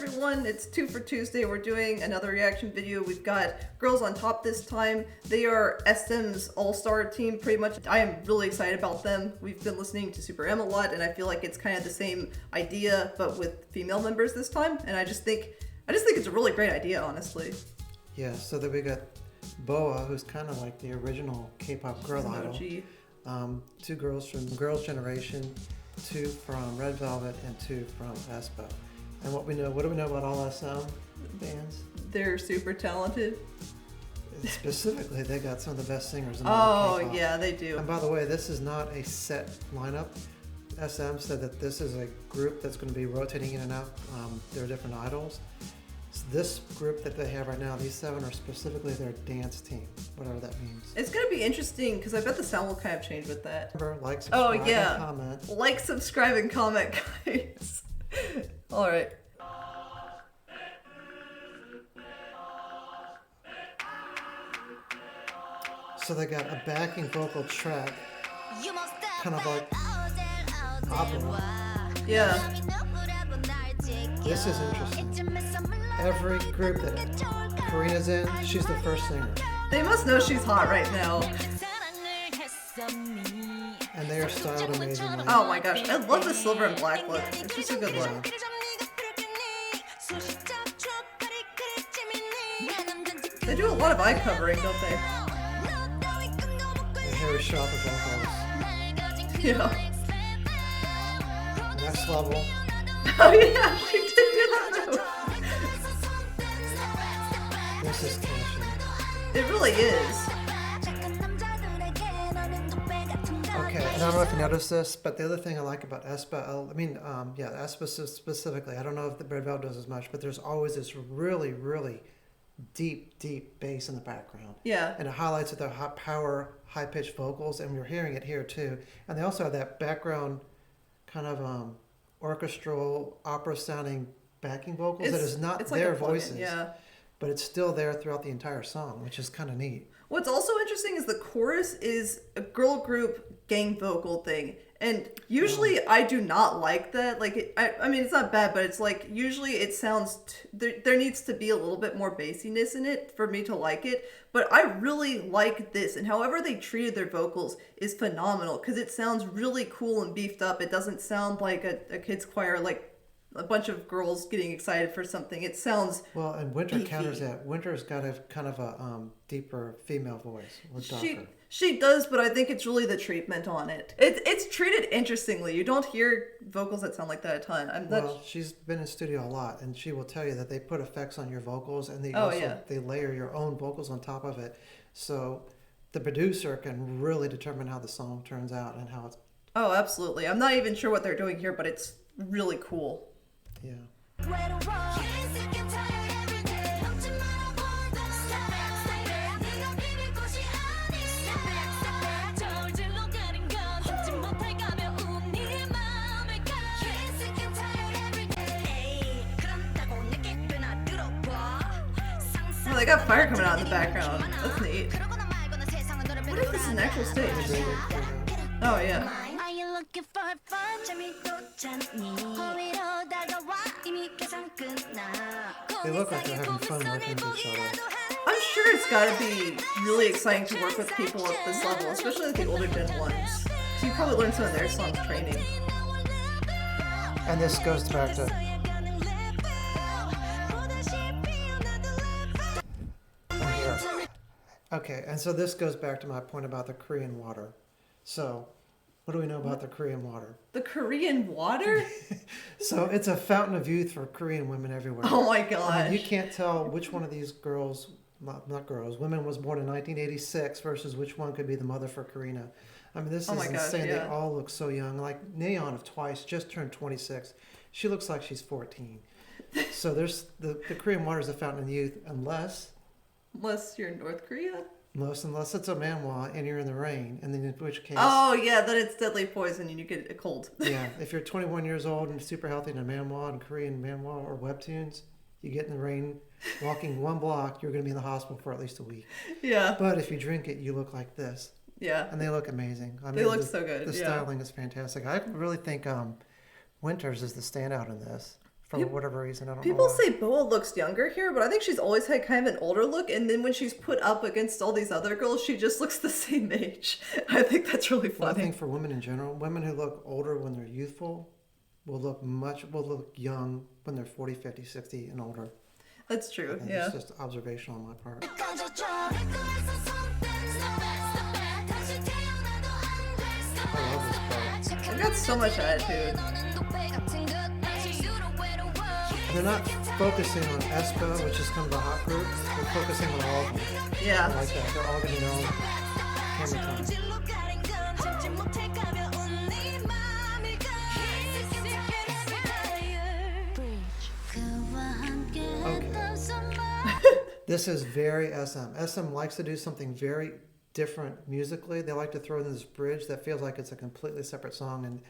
everyone, it's 2 for Tuesday. We're doing another reaction video. We've got Girls on Top this time. They are SM's all-star team, pretty much. I am really excited about them. We've been listening to Super M a lot, and I feel like it's kind of the same idea, but with female members this time. And I just think it's a really great idea, honestly. Yeah, so that we got Boa, who's kind of like the original K-pop girl idol. Two girls from Girls' Generation, 2 from Red Velvet, and 2 from aespa. And what do we know about all SM bands? They're super talented. Specifically, they got some of the best singers in the world. K-pop. Yeah, they do. And by the way, this is not a set lineup. SM said that this is a group that's going to be rotating in and out. There are different idols. So this group that they have right now, these 7 are specifically their dance team, whatever that means. It's going to be interesting because I bet the sound will kind of change with that. Remember, like, subscribe, and comment. Like, subscribe, and comment, guys. All right. So they got a backing vocal track, kind of like opera. Yeah. This is interesting. Every group that Karina's in, she's the first singer. They must know she's hot right now. And they are styled amazingly. Oh my gosh, I love the silver and black look. It's just a good look. They do a lot of eye covering, don't they? And Harry shot the vocals. Yeah. Next level. Oh yeah, she did do that too. This is catchy. It really is. Okay, and I don't know if you noticed this, but the other thing I like about aespa, aespa specifically, I don't know if the Red Velvet does as much, but there's always this really, really deep bass in the background. Yeah. And it highlights with the high power, high-pitched vocals, and we're hearing it here too. And they also have that background kind of orchestral, opera-sounding backing vocals that is not their voices. Yeah. But it's still there throughout the entire song, which is kind of neat. What's also interesting is the chorus is a girl group gang vocal thing. And usually I do not like that. Like, I mean, it's not bad, but it's like, usually it sounds, there needs to be a little bit more bassiness in it for me to like it. But I really like this. And however they treated their vocals is phenomenal because it sounds really cool and beefed up. It doesn't sound like a kid's choir, like a bunch of girls getting excited for something. It sounds well, and Winter beefy. Counters that. Winter's got a kind of a deeper female voice. Or darker. She does, but I think it's really the treatment on it. It's treated interestingly. You don't hear vocals that sound like that a ton. Well, she's been in studio a lot, and she will tell you that they put effects on your vocals, and they layer your own vocals on top of it. So the producer can really determine how the song turns out and how it's... Oh, absolutely. I'm not even sure what they're doing here, but it's really cool. Yeah. Oh, they got fire coming out in the background. That's neat. What if this is an actual stage? Oh, yeah. They look like they're having fun working with each other. I'm sure it's got to be really exciting to work with people at this level, especially the older gen ones. So you probably learned some of their songs training. And this goes back to... Okay, and so this goes back to my point about the Korean water. So, what do we know about the Korean water? The Korean water? So, it's a fountain of youth for Korean women everywhere. Oh my gosh. I mean, you can't tell which one of these girls, not girls, women was born in 1986 versus which one could be the mother for Karina. I mean, this is insane. Yeah. They all look so young. Like Nayeon of Twice just turned 26. She looks like she's 14. So, there's the Korean water is a fountain of youth unless you're in North Korea? Unless it's a manhwa and you're in the rain, and then in which case... Oh, yeah, then it's deadly poison and you get a cold. Yeah, if you're 21 years old and super healthy in a manhwa and Korean manhwa or webtoons, you get in the rain, walking 1 block, you're going to be in the hospital for at least a week. Yeah. But if you drink it, you look like this. Yeah. And they look amazing. I mean, they look so good. The styling is fantastic. I really think Winters is the standout in this. for whatever reason. I don't know. People why. say Boa looks younger here, but I think she's always had kind of an older look, and then when she's put up against all these other girls, she just looks the same age. I think that's really funny. Well, I think for women in general, women who look older when they're youthful will look young when they're 40, 50, 60 and older. That's true, yeah. It's just observational on my part. I love this part. They've got so much attitude. They're not focusing on aespa, which is kind of a hot group. They're focusing on all of them. Yeah. I like that. They're all getting their own camera time. Okay. This is very SM. SM likes to do something very different musically. They like to throw in this bridge that feels like it's a completely separate song. And,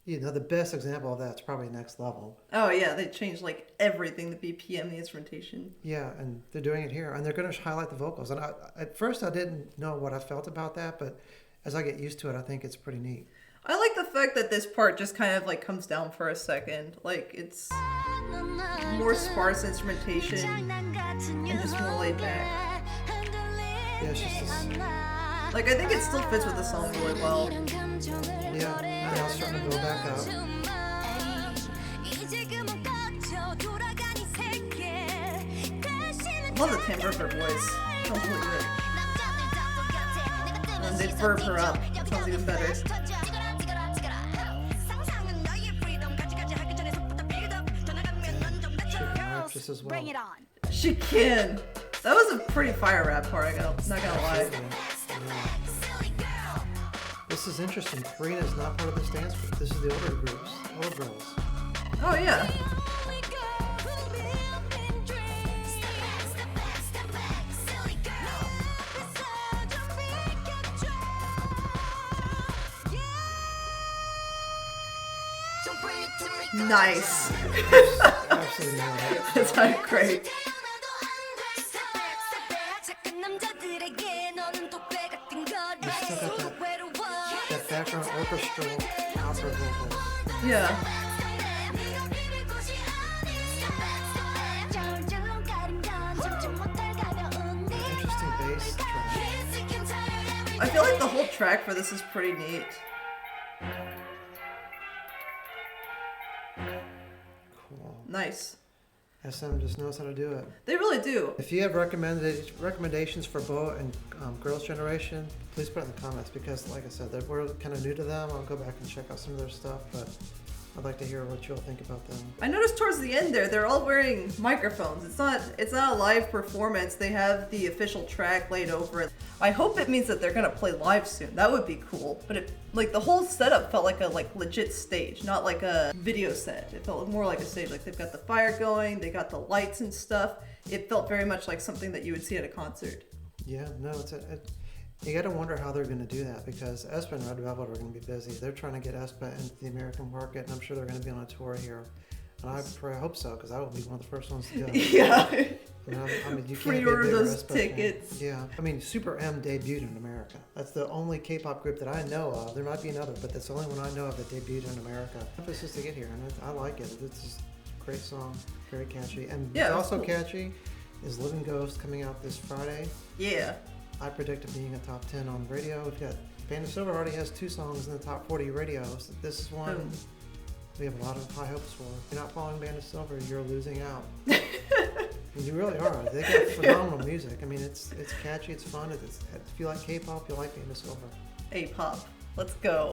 you know, the best example of that's probably Next Level. Oh, yeah. They changed, like, everything, the BPM, the instrumentation. Yeah, and they're doing it here. And they're going to highlight the vocals. And at first, I didn't know what I felt about that. But as I get used to it, I think it's pretty neat. I like the fact that this part just kind of, like, comes down for a second. Like, it's more sparse instrumentation and just more laid back. Yeah, it's just this... Like, I think it still fits with the song really well. Yeah, now it's starting to go back up. I love the timbre of her voice. Sounds really good. And they verb her up. Sounds even better. Just as well. Bring it on. She can. That was a pretty fire rap part, not gonna lie. This is interesting. Karina is not part of this dance group. This is the older groups, older girls. Oh, yeah. Nice. Absolutely not. That's not great. You still got that background orchestral opera vocals. Yeah. Interesting bass track. I feel like the whole track for this is pretty neat. Cool. Nice. SM just knows how to do it. They really do. If you have recommendations for Boa and Girls' Generation, please put it in the comments because, like I said, we're kind of new to them. I'll go back and check out some of their stuff, but I'd like to hear what you'll think about them. I noticed towards the end there, they're all wearing microphones. It's not a live performance. They have the official track laid over it. I hope it means that they're gonna play live soon. That would be cool. But the whole setup felt like a legit stage, not like a video set. It felt more like a stage. Like they've got the fire going, they got the lights and stuff. It felt very much like something that you would see at a concert. Yeah, no, you got to wonder how they're going to do that because aespa and Red Velvet are going to be busy. They're trying to get aespa into the American market, and I'm sure they're going to be on a tour here. And I hope so because I will be one of the first ones to go. Yeah. I mean, you can't Pre-order be a bigger those aespa tickets. fan. Yeah. I mean, Super M debuted in America. That's the only K-pop group that I know of. There might be another, but that's the only one I know of that debuted in America. Emphasis to get here, and I like it. It's just a great song, very catchy. And yeah, also cool. Catchy is Living Ghost coming out this Friday. Yeah. I predict it being a top 10 on radio. We've got Band of Silver already has 2 songs in the top 40 radio. So this is one we have a lot of high hopes for. If you're not following Band of Silver, you're losing out. You really are. They got phenomenal music. I mean, it's catchy, it's fun. If you like K-pop, you'll like Band of Silver. A-pop. Let's go.